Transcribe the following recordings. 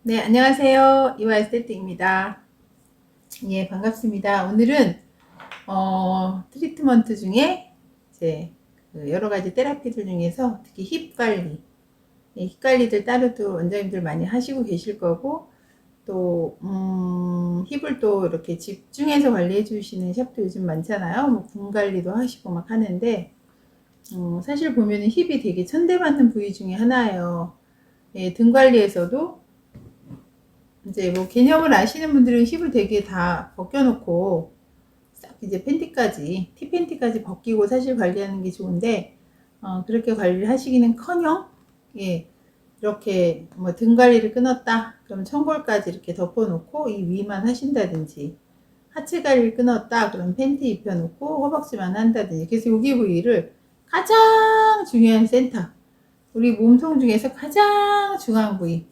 네, 안녕하세요. 이화 에스테틱입니다. 예, 반갑습니다. 오늘은 트리트먼트 중에 이제 그 여러 가지 테라피들 중에서 특히 힙 관리, 힙 관리들 따로도 원장님들 많이 하시고 계실 거고, 또 힙을 또 이렇게 집중해서 관리해 주시는 샵도 요즘 많잖아요. 뭐 분 관리도 하시고 막 하는데, 사실 보면은 힙이 되게 천대받는 부위 중에 하나예요. 예, 등 관리에서도 이제 뭐 개념을 아시는 분들은 힙을 되게 다 벗겨놓고 싹 이제 팬티까지, 티팬티까지 벗기고 사실 관리하는 게 좋은데, 그렇게 관리를 하시기는커녕, 예, 이렇게 뭐 등 관리를 끊었다, 그럼 청골까지 이렇게 덮어놓고 이 위만 하신다든지, 하체 관리를 끊었다, 그럼 팬티 입혀놓고 허벅지만 한다든지, 그래서 여기 부위를 가장 중요한 센터, 우리 몸통 중에서 가장 중요한 부위,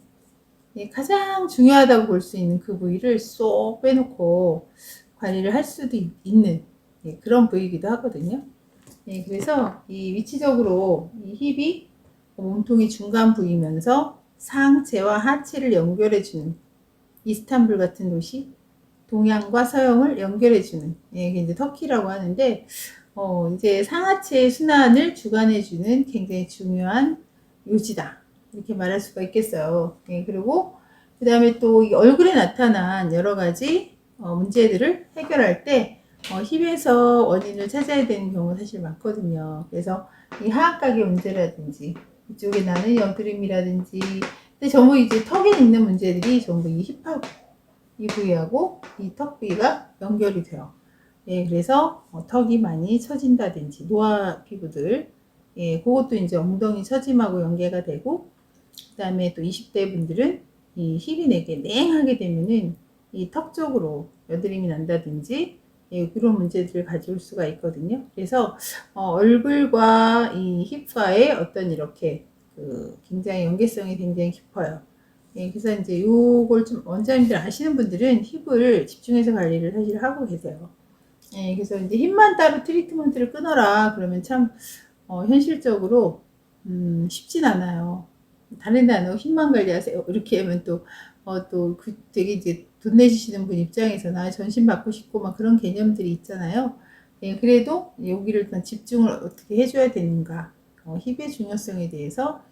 가장 중요하다고 볼 수 있는 그 부위를 쏙 빼놓고 관리를 할 수도 있는 그런 부위이기도 하거든요. 그래서 이 위치적으로 이 힙이 몸통의 중간 부위면서 상체와 하체를 연결해주는 이스탄불 같은 도시, 동양과 서양을 연결해주는 이게 이제 터키라고 하는데, 이제 상하체의 순환을 주관해주는 굉장히 중요한 요지다, 이렇게 말할 수가 있겠어요. 그리고 그 다음에 또 얼굴에 나타난 여러 가지 문제들을 해결할 때 힙에서 원인을 찾아야 되는 경우가 사실 많거든요. 그래서 이 하악각의 문제라든지 이쪽에 나는 여드름이라든지, 근데 전부 이제 턱에 있는 문제들이 전부 이 힙하고 이 부위하고 이 턱 부위가 연결이 돼요. 그래서 턱이 많이 처진다든지 노화 피부들, 그것도 이제 엉덩이 처짐하고 연계가 되고, 그 다음에 또 20대 분들은 이 힙이 내게 냉하게 되면은 이 턱 쪽으로 여드름이 난다든지, 그런 문제들을 가져올 수가 있거든요. 그래서 얼굴과 이 힙과의 어떤 이렇게 굉장히 연계성이 굉장히 깊어요. 그래서 이제 요걸 좀 원장님들 아시는 분들은 힙을 집중해서 관리를 사실 하고 계세요. 그래서 이제 힙만 따로 트리트먼트를 끊어라 그러면 참 현실적으로 쉽진 않아요. 다른 단어 힙만 관리하세요 이렇게 하면 또 되게 이제 돈 내주시는 분 입장에서 나 전신 받고 싶고 막 그런 개념들이 있잖아요. 그래도 여기를 일단 집중을 어떻게 해줘야 되는가, 힙의 중요성에 대해서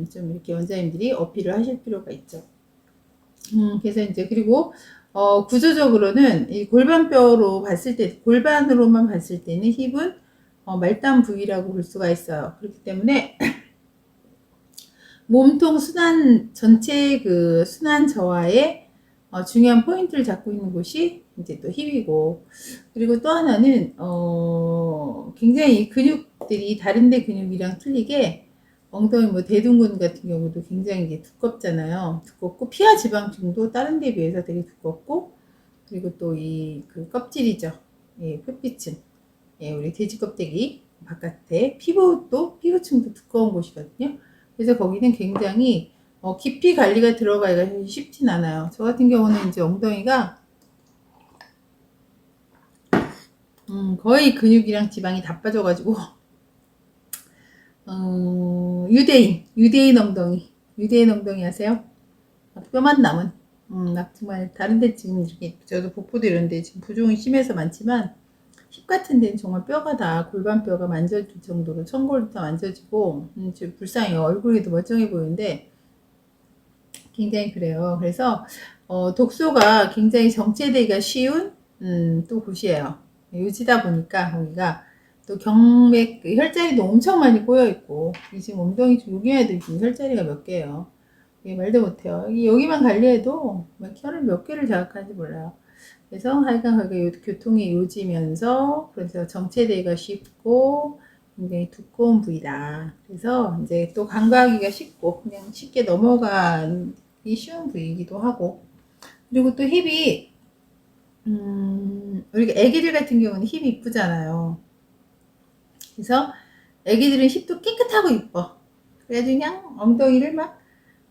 좀 이렇게 원장님들이 어필을 하실 필요가 있죠. 그래서 이제 그리고 구조적으로는 이 골반뼈로 봤을 때, 골반으로만 봤을 때는 힙은 말단 부위라고 볼 수가 있어요. 그렇기 때문에 몸통 순환 전체 그 순환 저하의 중요한 포인트를 잡고 있는 곳이 이제 또 힙이고, 그리고 또 하나는 굉장히 이 근육들이 다른 데 근육이랑 틀리게 엉덩이 뭐 대둔근 같은 경우도 굉장히 이게 두껍잖아요. 두껍고 피하 지방층도 다른 데 비해서 되게 두껍고, 그리고 또 이 그 껍질이죠. 표피층. 우리 돼지 껍데기 바깥에 피부도 피부층도 두꺼운 곳이거든요. 그래서 거기는 굉장히 깊이 관리가 들어가기가 쉽진 않아요. 저 같은 경우는 이제 엉덩이가 거의 근육이랑 지방이 다 빠져가지고 유대인 엉덩이 아세요? 뼈만 남은, 정말 다른데 지금 이렇게 저도 복부도 이런데 지금 부종이 심해서 많지만 힙 같은 데는 정말 뼈가 다 골반뼈가 만져질 정도로 천골도 다 만져지고 불쌍해요. 얼굴에도 멀쩡해 보이는데 굉장히 그래요. 그래서 독소가 굉장히 정체되기가 쉬운 또 곳이에요. 요지다 보니까 거기가 또 경맥 혈자리도 엄청 많이 꼬여 있고, 지금 엉덩이 요기에도 지금 혈자리가 몇 개예요. 말도 못해요. 여기만 관리해도 혈을 몇 개를 자극하는지 몰라요. 그래서 하여간 그게 교통이 요지면서, 그래서 정체되기가 쉽고 굉장히 두꺼운 부위다. 그래서 이제 또 간과하기가 쉽고 그냥 쉽게 넘어가기 쉬운 부위이기도 하고, 그리고 또 힙이 우리가 애기들 같은 경우는 힙이 이쁘잖아요. 그래서 애기들은 힙도 깨끗하고 이뻐. 그래가지고 그냥 엉덩이를 막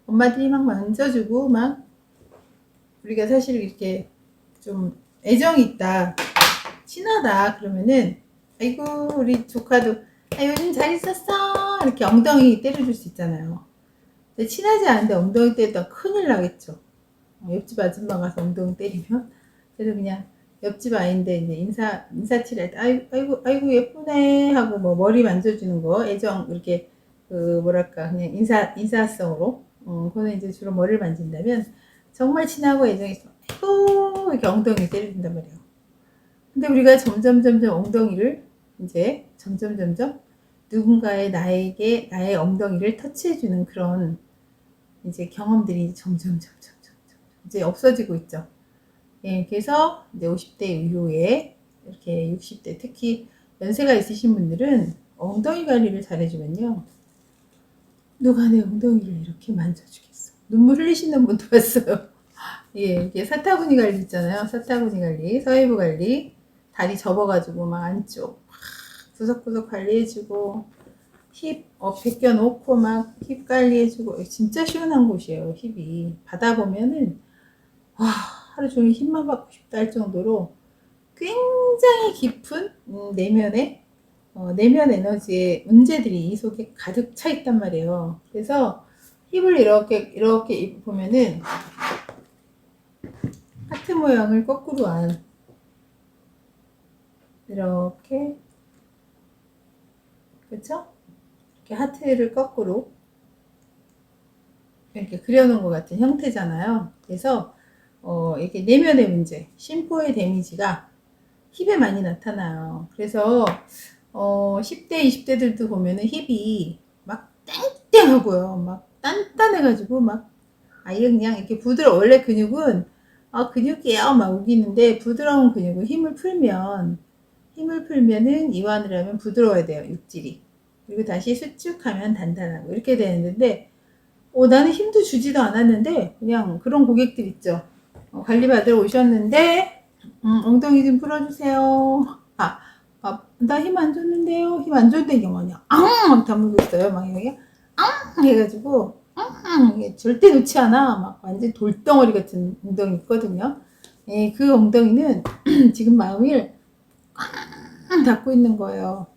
엄마들이 막 만져주고, 막 우리가 사실 이렇게 좀 애정이 있다, 친하다 그러면은 아이고 우리 조카도 요즘 잘 있었어 이렇게 엉덩이 때려줄 수 있잖아요. 근데 친하지 않은데 엉덩이 때리다 큰일 나겠죠. 옆집 아줌마 가서 엉덩이 때리면. 그래서 그냥 옆집 아이인데 이제 인사치레 할 때, 아이고, 예쁘네 하고 뭐 머리 만져주는 거, 애정, 이렇게, 그, 뭐랄까, 그냥 인사성으로, 그거는 이제 주로 머리를 만진다면, 정말 친하고 애정이 있어. 아이고, 이렇게 엉덩이 때려준단 말이에요. 근데 우리가 점점 엉덩이를, 이제, 점점 누군가의 나의 엉덩이를 터치해주는 그런, 이제 경험들이 점점 이제 없어지고 있죠. 예, 그래서 이제 50대 이후에 이렇게 60대 특히 연세가 있으신 분들은 엉덩이 관리를 잘해주면요. 누가 내 엉덩이를 이렇게 만져주겠어. 눈물 흘리시는 분도 봤어요. 예, 이게 사타구니 관리 있잖아요. 사타구니 관리, 서해부 관리, 다리 접어가지고 막 안쪽 막 구석구석 관리해주고 힙 벗겨놓고 막 힙 관리해주고 진짜 시원한 곳이에요. 힙이 받아보면은 와 하루 종일 힙만 받고 싶다 할 정도로 굉장히 깊은 내면 에너지의 문제들이 이 속에 가득 차 있단 말이에요. 그래서 힙을 이렇게 보면은 하트 모양을 거꾸로 한 이렇게 그렇죠? 이렇게 하트를 거꾸로 이렇게 그려놓은 것 같은 형태잖아요. 그래서 이렇게 내면의 문제, 심포의 데미지가 힙에 많이 나타나요. 그래서 10대, 20대들도 보면은 힙이 막 땡땡하고요. 막 단단해가지고 막 아예 그냥 이렇게 원래 근육은 근육이에요 막 우기는데 부드러운 근육은 힘을 풀면은 이완을 하면 부드러워야 돼요. 육질이. 그리고 다시 수축하면 단단하고 이렇게 되는데 나는 힘도 주지도 않았는데 그냥 그런 고객들 있죠. 관리 받으러 오셨는데 엉덩이 좀 풀어주세요. 나 힘 안 줬는데요. 힘 안 줬는데 이게 뭐냐. 막 다물고 있어요. 막 여기 해가지고 이게 절대 놓지 않아. 막 완전 돌덩어리 같은 엉덩이 있거든요. 예, 그 엉덩이는 지금 마음을 꽉 닫고 있는 거예요.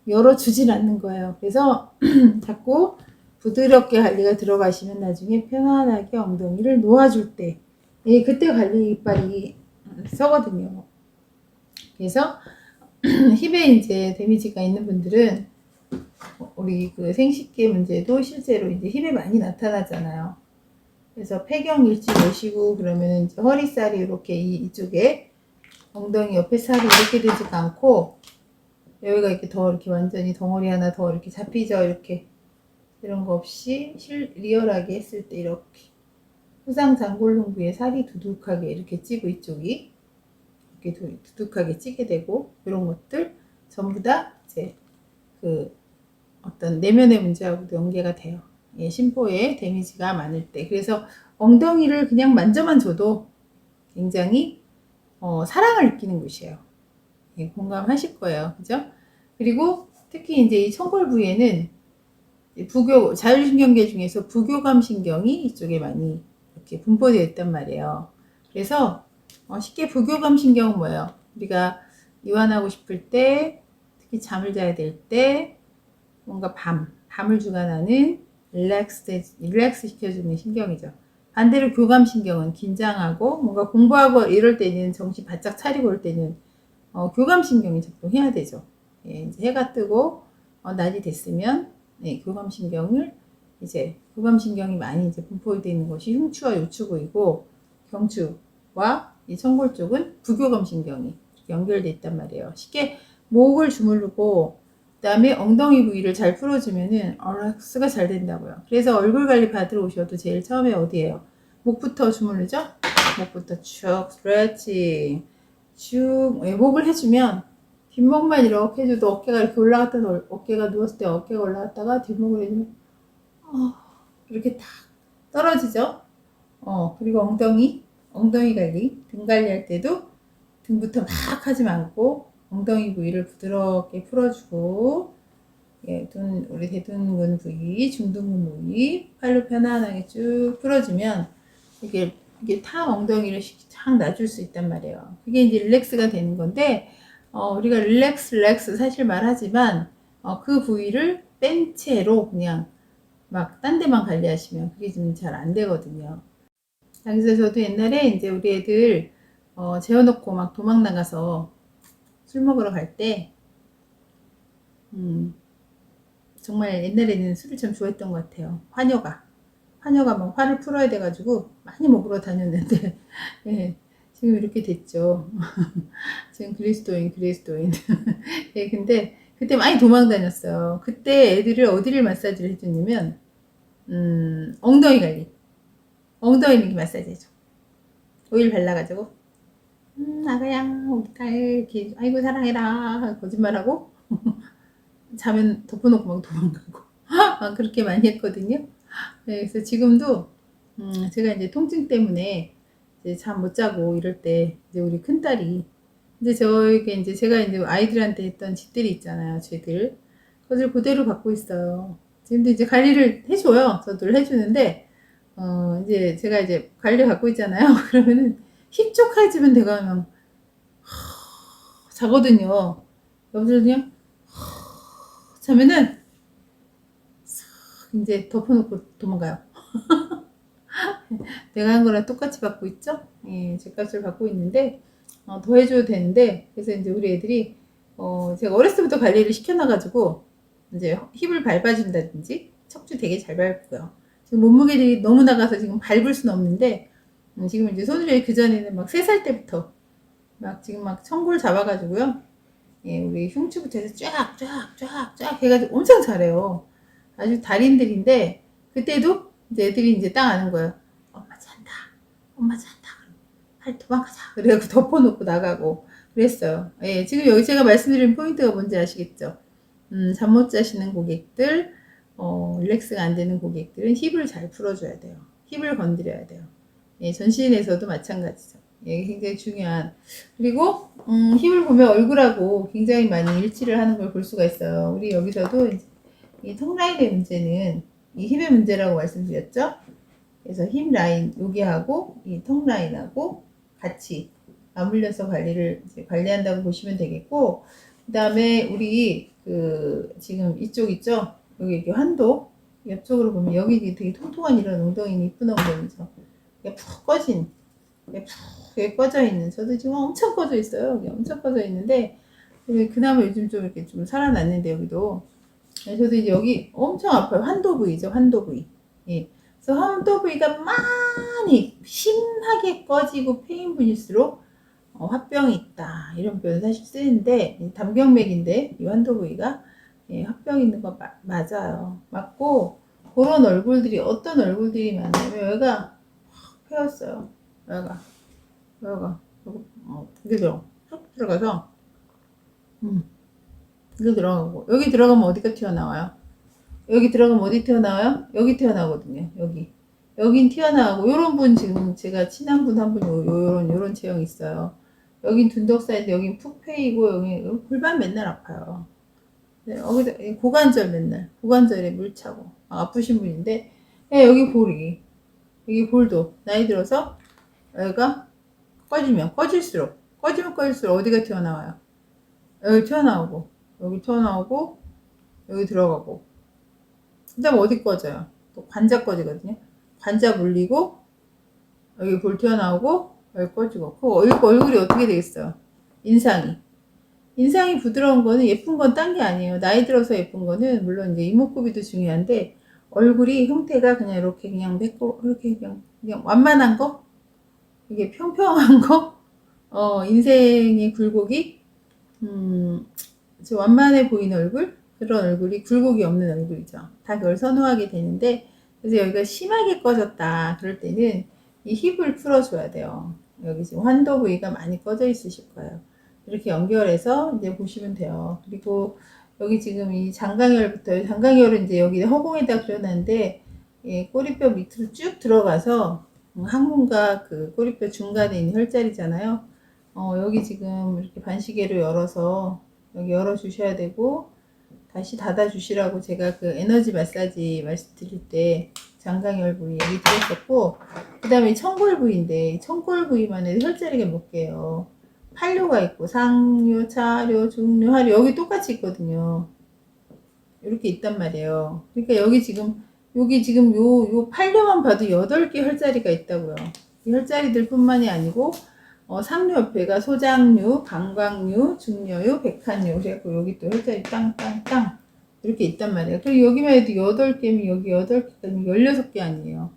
열어주질 않는 거예요. 그래서 자꾸 부드럽게 관리가 들어가시면 나중에 편안하게 엉덩이를 놓아줄 때, 예, 그때 관리 이빨이 서거든요. 그래서 힙에 이제 데미지가 있는 분들은 우리 그 생식기 문제도 실제로 이제 힙에 많이 나타나잖아요. 그래서 폐경 일지 내시고 그러면 이제 허리살이 이렇게 이쪽에 엉덩이 옆에 살이 이렇게 되지가 않고 여기가 이렇게 더 이렇게 완전히 덩어리 하나 더 이렇게 잡히죠. 이렇게 이런 거 없이 리얼하게 했을 때 이렇게 후상 장골동부에 살이 두둑하게 이렇게 찌고 이쪽이 이렇게 두둑하게 찌게 되고 이런 것들 전부 다 이제 그 어떤 내면의 문제하고도 연계가 돼요. 예, 심포에 데미지가 많을 때. 그래서 엉덩이를 그냥 만져만 줘도 굉장히 사랑을 느끼는 곳이에요. 예, 공감하실 거예요. 그죠? 그리고 특히 이제 이 청골 부위에는 자율신경계 중에서 부교감 신경이 이쪽에 많이 이렇게 분포되어 있단 말이에요. 그래서 쉽게 부교감 신경은 뭐예요? 우리가 이완하고 싶을 때, 특히 잠을 자야 될 때, 뭔가 밤을 주관하는 릴렉스 시켜주는 신경이죠. 반대로 교감 신경은 긴장하고 뭔가 공부하고 이럴 때는 정신 바짝 차리고 올 때는 교감 신경이 작동해야 되죠. 예, 이제 해가 뜨고 낮이 됐으면 교감 신경이 많이 이제 분포되어 있는 것이 흉추와 요추부이고 경추와 이 청골 쪽은 부교감 신경이 연결돼 있단 말이에요. 쉽게 목을 주무르고 그다음에 엉덩이 부위를 잘 풀어주면은 릴렉스가 잘 된다고요. 그래서 얼굴 관리 받으러 오셔도 제일 처음에 어디예요? 목부터 주무르죠? 목부터 쭉 스트레칭 쭉 목을 해주면 뒷목만 이렇게 해줘도 어깨가 이렇게 올라갔다가 어깨가 누웠을 때 어깨가 올라갔다가 뒷목을 해주면 이렇게 탁 떨어지죠. 그리고 엉덩이 관리 등 관리할 때도 등부터 막 하지 않고 엉덩이 부위를 부드럽게 풀어주고 예, 우리 대둔근 부위, 중둔근 부위 팔로 편안하게 쭉 풀어주면 이게 타 엉덩이를 쫙 놔줄 수 있단 말이에요. 그게 이제 릴렉스가 되는 건데 우리가 릴렉스 사실 말하지만 그 부위를 뺀 채로 그냥 막 딴 데만 관리하시면 그게 좀 잘 안 되거든요. 그래서 저도 옛날에 이제 우리 애들 재워놓고 막 도망 나가서 술 먹으러 갈 때, 정말 옛날에는 술을 참 좋아했던 것 같아요. 화녀가 막 화를 풀어야 돼가지고 많이 먹으러 다녔는데, 예, 지금 이렇게 됐죠. 지금 그리스도인. 예, 근데 그때 많이 도망 다녔어요. 그때 애들을 어디를 마사지를 해줬냐면, 엉덩이 관리. 엉덩이 이렇게 마사지 해줘. 오일 발라가지고, 아가야, 우리 딸, 이렇게, 아이고, 사랑해라. 거짓말하고, 자면 덮어놓고 막 도망가고. 막 그렇게 많이 했거든요. 네, 그래서 지금도, 제가 이제 통증 때문에 이제 잠 못 자고 이럴 때, 이제 우리 큰딸이, 이제 저에게 이제 제가 이제 아이들한테 했던 짓들이 있잖아요, 쥐들. 그것을 그대로 갖고 있어요. 지금도 이제 관리를 해줘요. 저도 해주는데, 이제 제가 이제 관리 갖고 있잖아요. 그러면은 힙족해지면 내가 그냥 자거든요. 여기서 그냥 자면은 이제 덮어놓고 도망가요. 내가 한 거랑 똑같이 받고 있죠? 예, 제 값을 받고 있는데, 더 해줘도 되는데, 그래서 이제 우리 애들이, 제가 어렸을 때부터 관리를 시켜놔가지고, 이제 힙을 밟아준다든지, 척추 되게 잘 밟고요. 지금 몸무게들이 너무 나가서 지금 밟을 수는 없는데, 지금 이제 손으로 그전에는 막 3살 때부터, 막 지금 막 청골 잡아가지고요. 예, 우리 흉추부터 해서 쫙 해가지고 엄청 잘해요. 아주 달인들인데, 그때도 이제 애들이 이제 딱 아는 거예요. 엄마 잔다. 엄마 잔다. 빨리 도망가자. 그래갖고 덮어놓고 나가고 그랬어요. 예, 지금 여기 제가 말씀드린 포인트가 뭔지 아시겠죠? 잠 못 자시는 고객들, 릴렉스가 안 되는 고객들은 힙을 잘 풀어줘야 돼요. 힙을 건드려야 돼요. 예, 전신에서도 마찬가지죠. 예, 굉장히 중요한. 그리고, 힙을 보면 얼굴하고 굉장히 많이 일치를 하는 걸 볼 수가 있어요. 우리 여기서도 이 턱 라인의 문제는 이 힙의 문제라고 말씀드렸죠? 그래서 힙 라인, 여기하고 이 턱 라인하고 같이 맞물려서 관리한다고 보시면 되겠고, 그 다음에 우리 지금 이쪽 있죠? 여기 이렇게 환도 옆쪽으로 보면 여기 되게 통통한 이런 엉덩이, 이쁜 엉덩이죠. 이게 푹 꺼진, 이게 푹 꺼져 있는. 저도 지금 엄청 꺼져 있어요. 여기 엄청 꺼져 있는데 그나마 요즘 좀 이렇게 좀 살아났는데 여기도. 저도 이제 여기 엄청 아파요. 환도 부위죠, 환도 부위. 예. 그래서 환도 부위가 많이 심하게 꺼지고 페인 분일수록 화병이 있다 이런 표현 사실 쓰는데 담경맥인데 이 환도 부위가 예, 화병 있는 거 맞아요. 맞고 그런 얼굴들이 어떤 얼굴들이 많냐면 여기가 펴였어요. 여기가 이게 쭉 들어가서 이거 들어가고 여기 들어가면 어디가 튀어나와요? 여기 들어가면 어디 튀어나와요? 여기 튀어나오거든요. 여긴 튀어나오고 요런 분 지금 제가 친한 분 한 분 요런 체형 있어요. 여긴 둔덕사인데 여긴 푹 패이고 여기 골반 맨날 아파요. 네, 고관절 맨날 고관절에 물 차고 아프신 분인데 네, 여기 볼도 나이 들어서 여기가 꺼지면 꺼질수록 어디가 튀어나와요? 여기 튀어나오고 여기 들어가고 그 다음 어디 꺼져요? 또 관자 꺼지거든요. 관자 물리고 여기 볼 튀어나오고 여기 꺼지고 그 얼굴이 어떻게 되겠어요? 인상이 부드러운 거는 예쁜 건 딴 게 아니에요. 나이 들어서 예쁜 거는 물론 이제 이목구비도 중요한데 얼굴이 형태가 그냥 이렇게 그냥 맺고 이렇게 그냥 완만한 거 이게 평평한 거 인생의 굴곡이 완만해 보이는 얼굴 그런 얼굴이 굴곡이 없는 얼굴이죠. 다 그걸 선호하게 되는데 그래서 여기가 심하게 꺼졌다 그럴 때는 이 힙을 풀어줘야 돼요. 여기 지금 환도 부위가 많이 꺼져 있으실 거예요. 이렇게 연결해서 이제 보시면 돼요. 그리고 여기 지금 이 장강혈은 이제 여기 허공에다 그려놨는데 예, 꼬리뼈 밑으로 쭉 들어가서 항문과 그 꼬리뼈 중간에 있는 혈자리잖아요. 여기 지금 이렇게 반시계로 열어서 여기 열어주셔야 되고 다시 닫아주시라고 제가 그 에너지 마사지 말씀드릴 때 장강혈 부위 여기 드렸었고 그 다음에 청골 부위인데 청골 부위만 해도 혈자리가 몇 개예요. 팔뇨가 있고 상뇨, 차뇨, 중뇨, 하뇨 여기 똑같이 있거든요. 이렇게 있단 말이에요. 그러니까 여기 지금 여기 지금 요 팔려만 봐도 8개 혈자리가 있다고요. 이 혈자리들 뿐만이 아니고, 상류 옆에가 소장류, 방광류, 중녀유, 백한류. 그래갖고 여기 또 혈자리 땅땅땅. 이렇게 있단 말이에요. 그리고 여기만 해도 8개면 여기 8개면 16개 아니에요.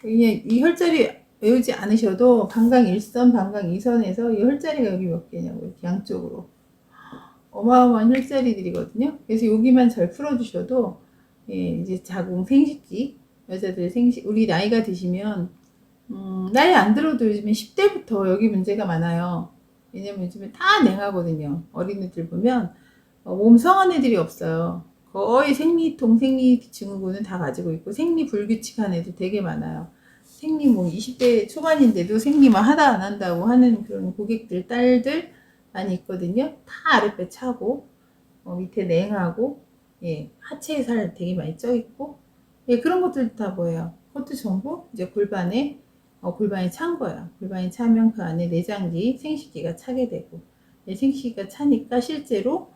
그냥 이 혈자리 외우지 않으셔도 방광 1선, 방광 2선에서 이 혈자리가 여기 몇 개냐고, 이렇게 양쪽으로. 어마어마한 혈자리들이거든요. 그래서 여기만 잘 풀어주셔도, 예, 이제 자궁 생식기, 여자들 생식, 우리 나이가 드시면, 나이 안 들어도 요즘에 10대부터 여기 문제가 많아요. 왜냐면 요즘에 다 냉하거든요. 어린애들 보면, 몸 성한 애들이 없어요. 거의 생리통, 생리증후군은 다 가지고 있고, 생리 불규칙한 애들 되게 많아요. 생리 뭐 20대 초반인데도 생리만 하다 안 한다고 하는 그런 고객들, 딸들 많이 있거든요. 다 아랫배 차고, 밑에 냉하고, 예, 하체에 살 되게 많이 쪄 있고, 예, 그런 것들 다 뭐예요? 그것도 전부 이제 골반이 찬 거야. 골반이 차면 그 안에 내장기, 생식기가 차게 되고, 생식기가 차니까 실제로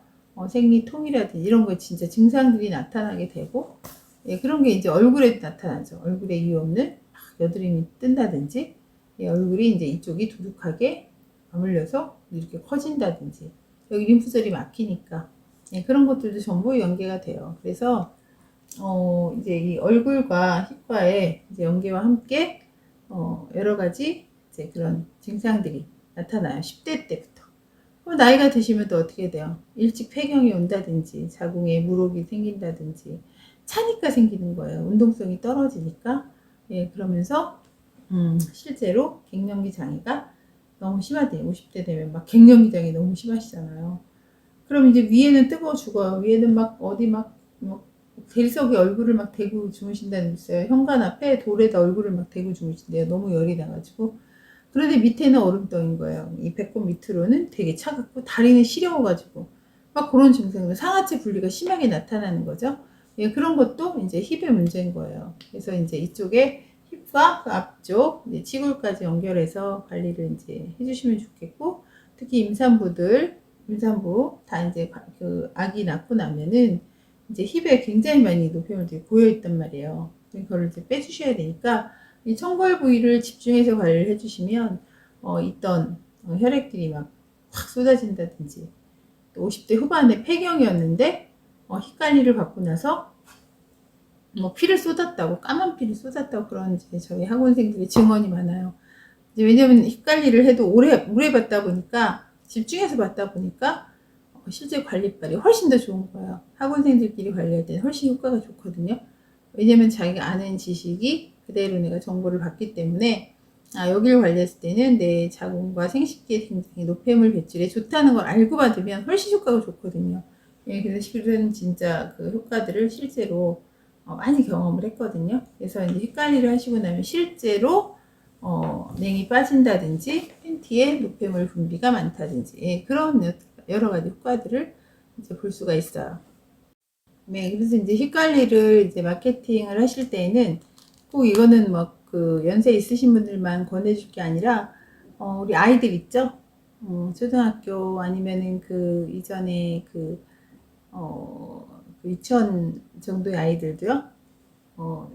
생리통이라든지 이런 거 진짜 증상들이 나타나게 되고, 예, 그런 게 이제 얼굴에 나타나죠. 얼굴에 이유 없는 여드름이 뜬다든지, 예, 얼굴이 이제 이쪽이 두둑하게 아물려서 이렇게 커진다든지, 여기 림프절이 막히니까, 예, 그런 것들도 전부 연계가 돼요. 그래서 이제 이 얼굴과 힙과의 이제 연계와 함께 여러 가지 이제 그런 증상들이 나타나요. 10대 때부터. 그럼 나이가 드시면 또 어떻게 돼요? 일찍 폐경이 온다든지, 자궁에 물혹이 생긴다든지, 차니까 생기는 거예요. 운동성이 떨어지니까. 예, 그러면서 실제로 갱년기 장애가 너무 심하대요. 50대 되면 막 갱년기 장애 너무 심하시잖아요. 그럼 이제 위에는 뜨거워 죽어요. 위에는 막 어디 막 대리석에 얼굴을 막 대고 주무신다는 게 있어요. 현관 앞에 돌에다 얼굴을 막 대고 주무신대요. 너무 열이 나가지고. 그런데 밑에는 얼음덩인 거예요. 이 배꼽 밑으로는 되게 차갑고 다리는 시려워가지고 막 그런 증상들, 상하체 분리가 심하게 나타나는 거죠. 예, 그런 것도 이제 힙의 문제인 거예요. 그래서 이제 이쪽에 힙과 그 앞쪽 이제 치골까지 연결해서 관리를 이제 해주시면 좋겠고, 특히 임산부 다 이제 그 아기 낳고 나면은 이제 힙에 굉장히 많이 노폐물들이 고여 있단 말이에요. 그걸 이제 빼주셔야 되니까 이 청골 부위를 집중해서 관리를 해주시면 있던 혈액들이 막 확 쏟아진다든지, 또 50대 후반에 폐경이었는데 힙 관리를 받고 나서 뭐 피를 쏟았다고, 까만 피를 쏟았다고 그런 이제 저희 학원생들의 증언이 많아요. 이제 왜냐면 힙 관리를 해도 오래 받다 보니까, 집중해서 받다 보니까 실제 관리빨이 훨씬 더 좋은 거예요. 학원생들끼리 관리할 때는 훨씬 효과가 좋거든요. 왜냐면 자기가 아는 지식이 그대로 내가 정보를 받기 때문에, 여기를 관리했을 때는 내 자궁과 생식기에 굉장히 노폐물 배출에 좋다는 걸 알고 받으면 훨씬 효과가 좋거든요. 예, 그래서 실은 진짜 그 효과들을 실제로 많이 경험을 했거든요. 그래서 이제 힙관리를 하시고 나면 실제로 냉이 빠진다든지 팬티에 노폐물 분비가 많다든지, 예, 그런 여러 가지 효과들을 이제 볼 수가 있어요. 네, 그래서 이제 힙관리를 이제 마케팅을 하실 때에는 꼭 이거는 뭐 그 연세 있으신 분들만 권해줄 게 아니라, 우리 아이들 있죠? 초등학교 아니면은 그 이전에 그 유치원 정도의 아이들도요,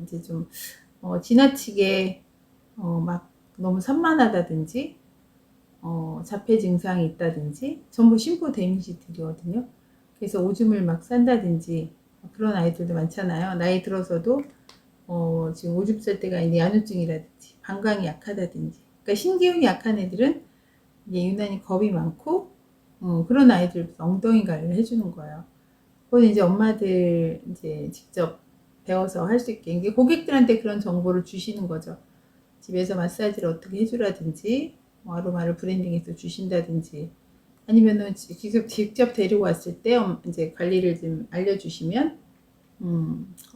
이제 좀, 지나치게, 막 너무 산만하다든지, 자폐 증상이 있다든지, 전부 심포 데미지들이거든요. 그래서 오줌을 막 싼다든지, 그런 아이들도 많잖아요. 나이 들어서도, 지금 오줌 쌀 때가 이제 야뇨증이라든지, 방광이 약하다든지. 그러니까 신기운이 약한 애들은 이제 유난히 겁이 많고, 그런 아이들 엉덩이 관리를 해주는 거예요. 그건 이제 엄마들 이제 직접 배워서 할 수 있게, 이게 고객들한테 그런 정보를 주시는 거죠. 집에서 마사지를 어떻게 해주라든지, 뭐 아로마를 브랜딩해서 주신다든지, 아니면은 직접 데리고 왔을 때 이제 관리를 좀 알려주시면,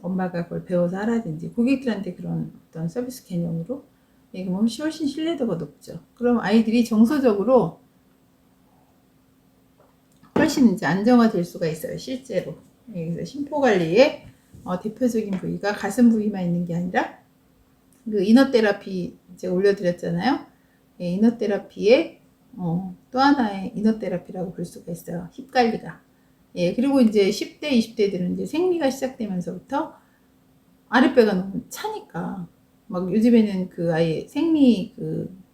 엄마가 그걸 배워서 하라든지, 고객들한테 그런 어떤 서비스 개념으로, 이게 훨씬 신뢰도가 높죠. 그럼 아이들이 정서적으로 훨씬 이제 안정화될 수가 있어요, 실제로. 그래서 심포 관리의 대표적인 부위가 가슴 부위만 있는 게 아니라, 그 이너 테라피 제가 올려드렸잖아요. 예, 이너 테라피의 또 하나의 이너 테라피라고 볼 수가 있어요. 힙 관리가. 예, 그리고 이제 10대, 20대들은 이제 생리가 시작되면서부터 아랫배가 너무 차니까. 막 요즘에는 그 아예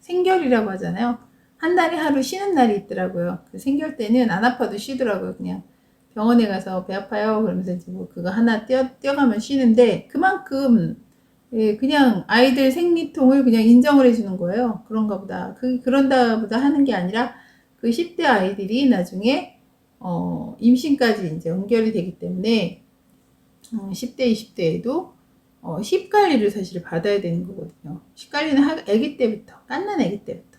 생결이라고 하잖아요. 한 달에 하루 쉬는 날이 있더라고요. 그 생결 때는 안 아파도 쉬더라고요. 그냥 병원에 가서 배 아파요. 그러면서 이제 뭐 그거 하나 떼어가면 쉬는데 그만큼 예, 그냥 아이들 생리통을 그냥 인정을 해주는 거예요. 그런가 보다. 그런가 보다 하는 게 아니라 그 10대 아이들이 나중에, 임신까지 이제 연결이 되기 때문에, 10대, 20대에도, 힙 관리를 사실 받아야 되는 거거든요. 힙 관리는 아기 때부터, 갓난 아기 때부터.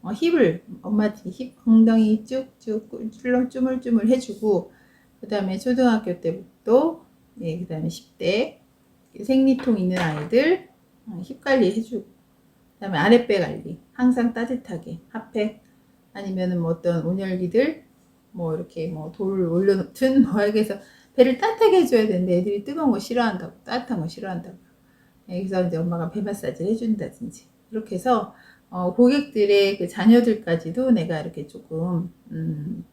힙을, 엄마들이 힙, 엉덩이 쭉쭉, 쭈물쭈물 해주고, 그 다음에 초등학교 때부터, 예, 그 다음에 10대, 생리통 있는 아이들 힙 관리 해주고 그다음에 아랫배 관리 항상 따뜻하게 핫팩 아니면은 뭐 어떤 온열기들 뭐 이렇게 뭐 돌 올려놓든 뭐 이렇게 해서 배를 따뜻하게 해줘야 되는데 애들이 뜨거운 거 싫어한다고 따뜻한 거 싫어한다고 그래서 이제 엄마가 배 마사지를 해준다든지 이렇게 해서 고객들의 그 자녀들까지도 내가 이렇게 조금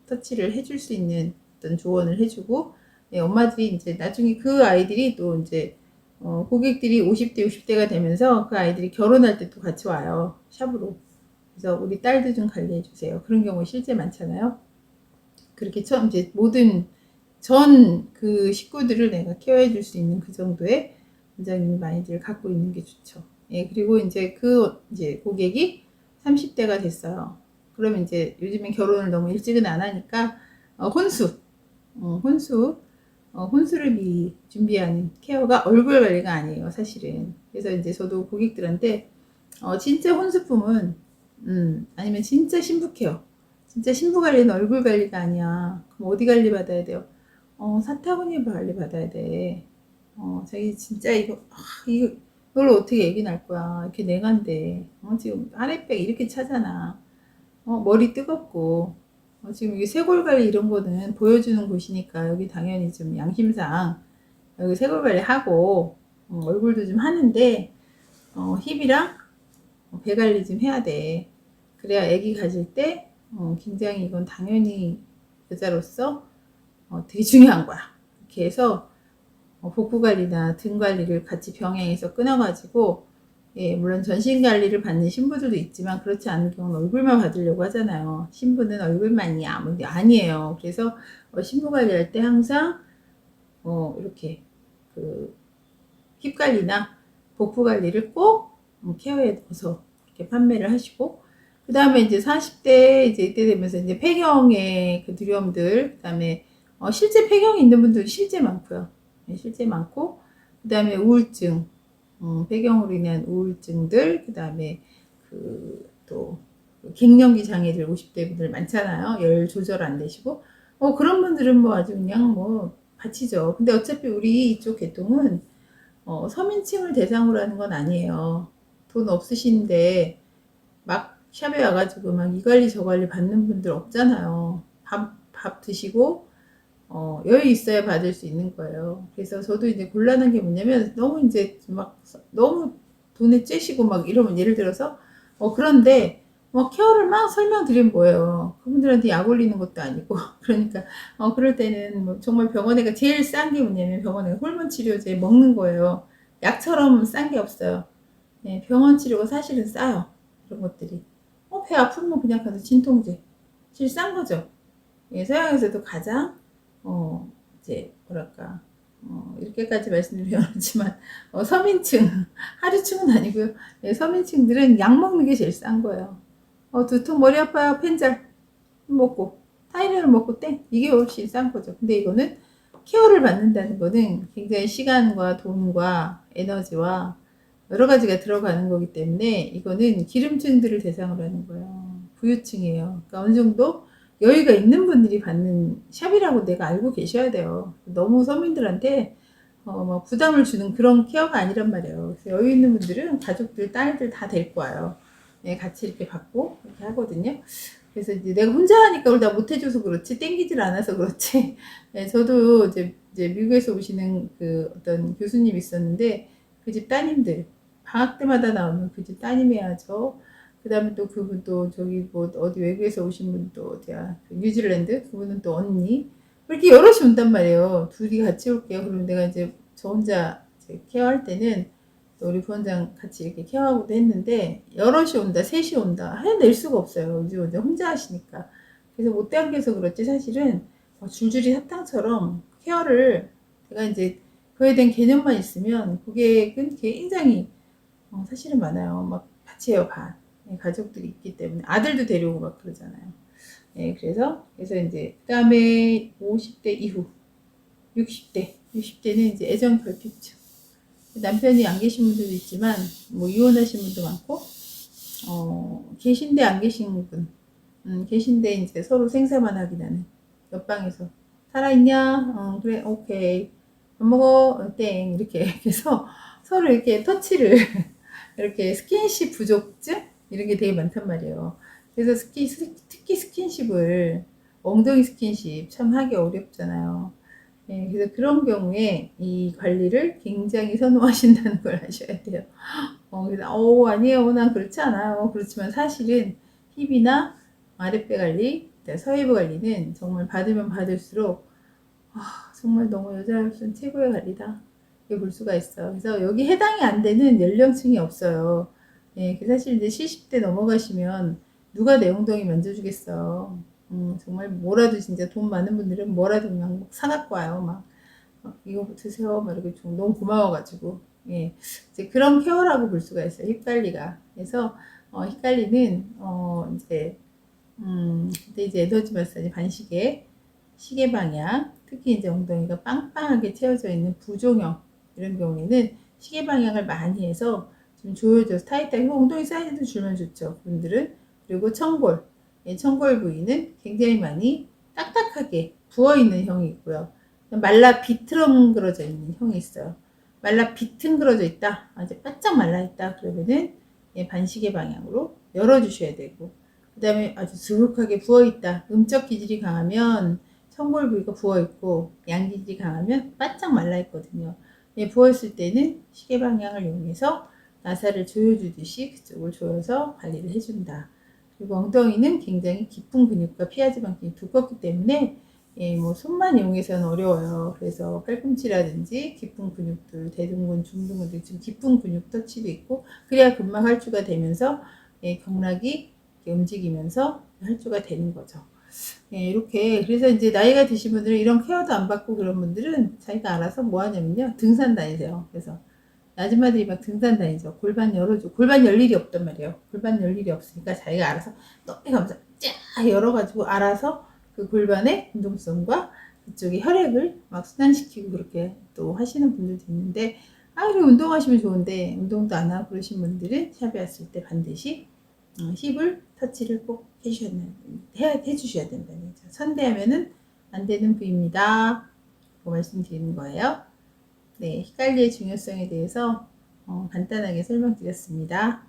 터치를 해줄 수 있는 어떤 조언을 해주고 엄마들이 이제 나중에 그 아이들이 또 이제 고객들이 50대, 60대가 되면서 그 아이들이 결혼할 때 또 같이 와요. 샵으로. 그래서 우리 딸도 좀 관리해 주세요. 그런 경우 실제 많잖아요. 그렇게 처음 이제 모든 전 그 식구들을 내가 케어해 줄 수 있는 그 정도의 원장님 마인드를 갖고 있는 게 좋죠. 예, 그리고 이제 이제 고객이 30대가 됐어요. 그러면 이제 요즘엔 결혼을 너무 일찍은 안 하니까, 혼수, 혼수, 혼수를 미리 준비하는 케어가 얼굴 관리가 아니에요, 사실은. 그래서 이제 저도 고객들한테, 진짜 혼수품은, 아니면 진짜 신부 케어. 진짜 신부 관리는 얼굴 관리가 아니야. 그럼 어디 관리 받아야 돼요? 사타구니 관리 받아야 돼. 자기 진짜 이걸 어떻게 애기 낳을 거야. 이렇게 냉한데. 지금 아랫배 이렇게 차잖아. 머리 뜨겁고. 지금 이게 쇄골 관리 이런 거는 보여주는 곳이니까 여기 당연히 좀 양심상 여기 쇄골 관리 하고 얼굴도 좀 하는데 힙이랑 배 관리 좀 해야 돼. 그래야 아기 가질 때 굉장히 이건 당연히 여자로서 되게 중요한 거야. 이렇게 해서 복부 관리나 등 관리를 같이 병행해서 끊어가지고 예, 물론 전신 관리를 받는 신부들도 있지만 그렇지 않은 경우는 얼굴만 받으려고 하잖아요. 신부는 얼굴만이야. 뭐 아니에요. 그래서 신부 관리할 때 항상 이렇게 그 힙 관리나 복부 관리를 꼭 케어에 넣어서 이렇게 판매를 하시고 그 다음에 이제 40대 이제 이때 되면서 이제 폐경의 그 두려움들 그 다음에 실제 폐경이 있는 분들 실제 많고요. 네, 실제 많고 그 다음에 우울증 폐경으로 인한 우울증들 그 다음에 또 갱년기 장애들 50대 분들 많잖아요. 열 조절 안 되시고 그런 분들은 뭐 아주 그냥 뭐 바치죠. 근데 어차피 우리 이쪽 계통은 서민층을 대상으로 하는 건 아니에요. 돈 없으신데 막 샵에 와가지고 막 이 관리 저 관리 받는 분들 없잖아요. 밥 드시고 여유 있어야 받을 수 있는 거예요. 그래서 저도 이제 곤란한 게 뭐냐면 너무 이제 막 너무 돈에 째시고 막 이러면 예를 들어서 그런데 케어를 막 설명드리면 뭐예요. 그분들한테 약 올리는 것도 아니고 그러니까 그럴 때는 뭐 정말 병원에 가 제일 싼 게 뭐냐면 병원에 호르몬 치료제 먹는 거예요. 약처럼 싼 게 없어요. 네, 병원 치료가 사실은 싸요. 이런 것들이. 배 아프면 그냥 가서 진통제. 제일 싼 거죠. 예, 서양에서도 가장 이제 뭐랄까 이렇게까지 말씀드리면 그렇지만 서민층 하류층은 아니고요. 예, 서민층들은 약 먹는 게 제일 싼 거예요. 두통 머리 아파요 펜잘 먹고 타이레놀 먹고 땡 이게 훨씬 싼 거죠. 근데 이거는 케어를 받는다는 거는 굉장히 시간과 돈과 에너지와 여러 가지가 들어가는 거기 때문에 이거는 기름층들을 대상으로 하는 거예요. 부유층이에요. 그러니까 어느 정도 여유가 있는 분들이 받는 샵이라고 내가 알고 계셔야 돼요. 너무 서민들한테 막 부담을 주는 그런 케어가 아니란 말이에요. 그래서 여유 있는 분들은 가족들, 딸들 다 데리고 와요. 네, 같이 이렇게 받고 이렇게 하거든요. 그래서 이제 내가 혼자 하니까 그걸 다 못해줘서 그렇지, 땡기질 않아서 그렇지. 네, 저도 이제 미국에서 오시는 그 어떤 교수님 있었는데 그 집 따님들 방학 때마다 나오면 그 집 따님 해야죠. 그 다음에 또 그분 또 저기 뭐 어디 외국에서 오신 분 또 어디야 뉴질랜드 그분은 또 언니 이렇게 여럿이 온단 말이에요. 둘이 같이 올게요. 그러면 내가 이제 저 혼자 이제 케어할 때는 또 우리 부원장 같이 이렇게 케어하고도 했는데 여럿이 온다, 셋이 온다 해낼 수가 없어요. 요즘 이제 혼자 하시니까. 그래서 못 당겨서 그렇지 사실은 줄줄이 사탕처럼 케어를 제가 이제 그에 대한 개념만 있으면 고객은 굉장히 사실은 많아요. 막 같이 해요, 반. 예, 가족들이 있기 때문에 아들도 데려오고 막 그러잖아요. 예, 그래서 이제 그다음에 50대 이후 60대는 이제 애정 결핍증. 남편이 안 계신 분들도 있지만 뭐 이혼하신 분도 많고 계신데 안 계신 분, 계신데 이제 서로 생사만 확인하는 옆방에서 살아있냐? 그래, 오케이. 밥 먹어? 땡. 이렇게 해서 서로 이렇게 터치를 이렇게 스킨십 부족증 이런 게 되게 많단 말이에요. 그래서 특히 스킨십을 엉덩이 스킨십 참 하기 어렵잖아요. 네, 그래서 그런 경우에 이 관리를 굉장히 선호하신다는 걸 아셔야 돼요. 그래서 아니에요, 난 그렇지 않아요. 그렇지만 사실은 힙이나 아랫배 관리, 서해부 관리는 정말 받으면 받을수록 정말 너무 여자로서는 최고의 관리다. 이렇게 볼 수가 있어. 그래서 여기 해당이 안 되는 연령층이 없어요. 예, 사실 이제 70대 넘어가시면 누가 내 엉덩이 만져주겠어. 정말 뭐라도 진짜 돈 많은 분들은 뭐라도 그냥 막 사갖고 와요. 막 이거 드세요. 막 이렇게 좀 너무 고마워가지고. 예, 이제 그런 케어라고 볼 수가 있어요. 힙 관리가. 그래서 힙 관리는 근데 이제 에너지 마사지 반시계, 시계 방향, 특히 이제 엉덩이가 빵빵하게 채워져 있는 부종형 이런 경우에는 시계 방향을 많이 해서 좀 조여줘서 타이트하게 엉덩이 사이즈도 줄면 좋죠. 분들은. 그리고 청골, 청골 부위는 굉장히 많이 딱딱하게 부어있는 형이 있고요. 말라 비틀어그러져 있는 형이 있어요. 말라 비틀어그러져 있다, 아주 바짝 말라 있다 그러면은 반시계 방향으로 열어주셔야 되고, 그 다음에 아주 수북하게 부어있다, 음적 기질이 강하면 청골 부위가 부어있고 양 기질이 강하면 바짝 말라있거든요. 부어있을 때는 시계 방향을 이용해서 나사를 조여주듯이 그쪽을 조여서 관리를 해준다. 그리고 엉덩이는 굉장히 깊은 근육과 피하지방근이 두껍기 때문에 뭐 손만 이용해서는 어려워요. 그래서 팔꿈치라든지 깊은 근육들, 대둔근, 중둔근 등 좀 깊은 근육 터치도 있고, 그래야 금방 할주가 되면서 경락이 움직이면서 할주가 되는 거죠. 이렇게. 그래서 이제 나이가 드신 분들은 이런 케어도 안 받고 그런 분들은 자기가 알아서 뭐 하냐면요, 등산 다니세요. 그래서 아줌마들이 막 등산 다니죠. 골반 열어줘. 골반 열 일이 없단 말이에요. 골반 열 일이 없으니까 자기가 알아서 너무 감사 쫙 열어가지고 알아서 그 골반의 운동성과 그쪽에 혈액을 막 순환시키고 그렇게 또 하시는 분들도 있는데, 그래 운동하시면 좋은데 운동도 안 하고 그러신 분들은 샵에 왔을 때 반드시 힙을 터치를 꼭 해주셔야 된다는 거죠. 선대하면은 안 되는 부위입니다. 그 말씀드리는 거예요. 네, 힙 관리의 중요성에 대해서 간단하게 설명드렸습니다.